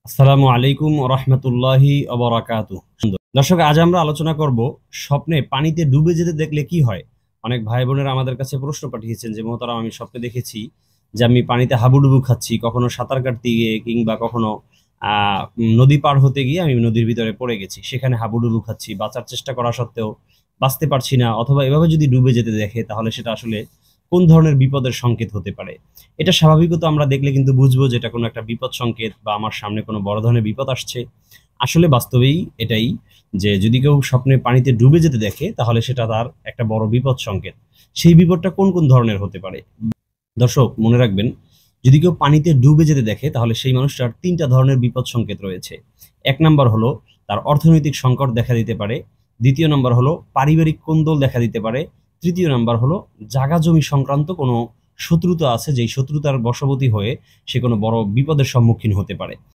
আসসালামু আলাইকুম ওয়া রাহমাতুল্লাহি ওয়া বারাকাতুহু। দর্শক, আজ আমরা আলোচনা করব স্বপ্নে পানিতে ডুবে যেতে দেখলে কি হয়। অনেক ভাই বোনেরা আমাদের কাছে প্রশ্ন পাঠিয়েছেন যে মোহতারাম, আমি স্বপ্নে দেখেছি যে আমি পানিতে হাবুডুবু খাচ্ছি, কখনো সাঁতার কাটতে গিয়ে কিংবা কখনো নদী পার হতে গিয়ে আমি নদীর ভিতরে পড়ে গেছি, সেখানে হাবুডুবু খাচ্ছি, বাঁচার চেষ্টা করা সত্ত্বেও বাঁচতে পারছি না, অথবা এভাবে যদি ডুবে যেতে দেখে তাহলে সেটা আসলে কোন ধরনের বিপদের সংকেত হতে পারে। এটা স্বাভাবিকত আমরা দেখলে কিন্তু বুঝবো যে এটা কোনো একটা বিপদ সংকেত বা আমার সামনে কোনো বড় ধরনের বিপদ আসছে। আসলে বাস্তবেই এটাই, যে যদি কেউ স্বপ্নে পানিতে ডুবে যেতে দেখে তাহলে সেটা তার একটা বড় বিপদ সংকেত। সেই বিপদটা কোন কোন ধরনের হতে পারে দর্শক মনে রাখবেন, যদি কেউ পানিতে ডুবে যেতে দেখে তাহলে সেই মানুষটার তিনটা ধরনের বিপদ সংকেত রয়েছে। এক নাম্বার হলো তার অর্থনৈতিক সংকট দেখা দিতে পারে। দ্বিতীয় নাম্বার হলো পারিবারিক কোন্দল দেখা দিতে পারে। তৃতীয় নাম্বার হলো জাগা জমি সংক্রান্ত কোনো শত্রুতা আছে, যেই শত্রুতার বশবর্তী হয়ে সে কোনো বড় বিপদের সম্মুখীন হতে পারে।